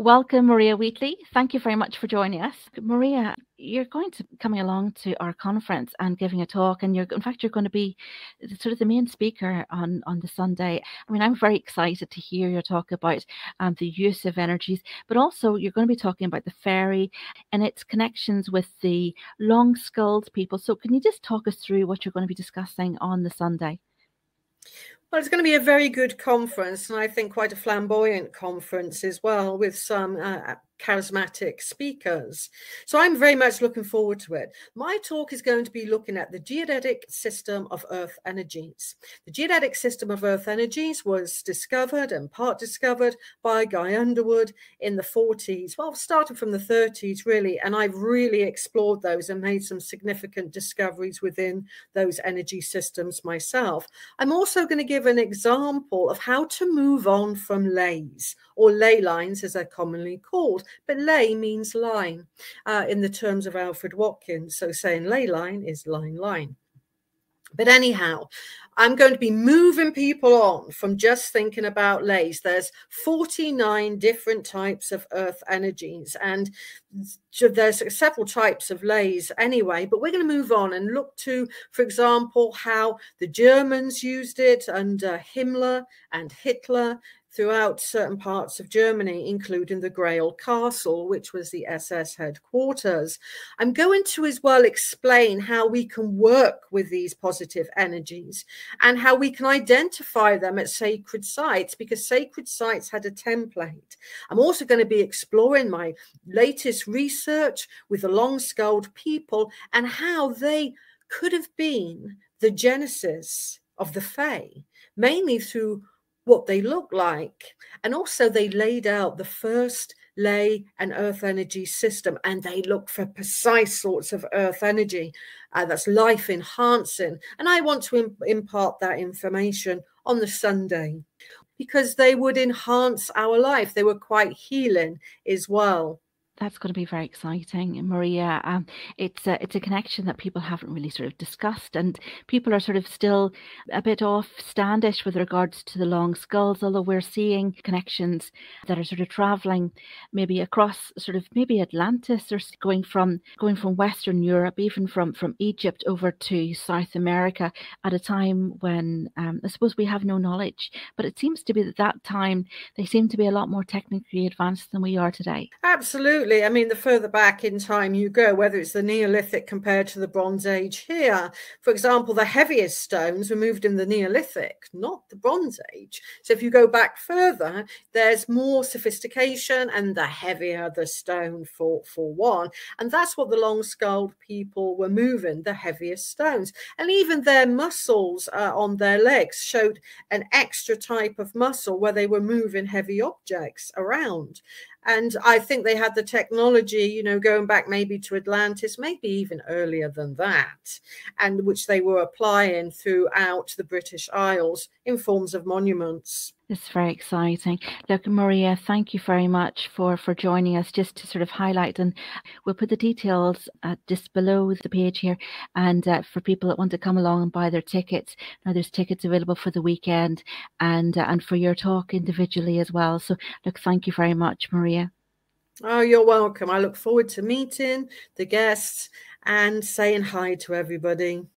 Welcome, Maria Wheatley. Thank you very much for joining us. Maria, you're going to be coming along to our conference and giving a talk, and you're going to be sort of the main speaker on the Sunday. I mean, I'm very excited to hear your talk about the use of energies, but also you're going to be talking about the fairy and its connections with the long-skulled people. So can you just talk us through what you're going to be discussing on the Sunday? Well, it's going to be a very good conference, and I think quite a flamboyant conference as well, with some charismatic speakers. So I'm very much looking forward to it. My talk is going to be looking at the geodetic system of Earth energies. The geodetic system of Earth energies was discovered and part discovered by Guy Underwood in the 40s, well, starting from the 30s, really, and I've really explored those and made some significant discoveries within those energy systems myself. I'm also going to give an example of how to move on from lays, or ley lines as they're commonly called, but ley means line in the terms of Alfred Watkins. So saying ley line is line. But anyhow, I'm going to be moving people on from just thinking about lays. There's 49 different types of earth energies, and there's several types of lays anyway, but we're going to move on and look to, for example, how the Germans used it under Himmler and Hitler throughout certain parts of Germany, including the Grail Castle, which was the SS headquarters. I'm going to as well explain how we can work with these positive energies and how we can identify them at sacred sites, because sacred sites had a template. I'm also going to be exploring my latest research with the long-skulled people and how they could have been the genesis of the Fae, mainly through what they look like. And also they laid out the first ley and earth energy system, and they look for precise sorts of earth energy that's life enhancing. And I want to impart that information on the Sunday because they would enhance our life. They were quite healing as well. That's going to be very exciting, Maria. It's a connection that people haven't really sort of discussed, and people are sort of still a bit off standish with regards to the long skulls, although we're seeing connections that are sort of traveling maybe across sort of maybe Atlantis, or going from Western Europe, even from Egypt over to South America at a time when I suppose we have no knowledge. But it seems to be that time they seem to be a lot more technically advanced than we are today. Absolutely. I mean, the further back in time you go, whether it's the Neolithic compared to the Bronze Age here, for example, the heaviest stones were moved in the Neolithic, not the Bronze Age. So if you go back further, there's more sophistication, and the heavier the stone for one. And that's what the long-skulled people were moving, the heaviest stones. And even their muscles on their legs showed an extra type of muscle where they were moving heavy objects around. And I think they had the technology, you know, going back maybe to Atlantis, maybe even earlier than that, and which they were applying throughout the British Isles in forms of monuments. It's very exciting. Look, Maria, thank you very much for joining us, just to sort of highlight, and we'll put the details just below the page here, and for people that want to come along and buy their tickets. Now there's tickets available for the weekend and for your talk individually as well. So look, thank you very much, Maria. Oh, you're welcome. I look forward to meeting the guests and saying hi to everybody.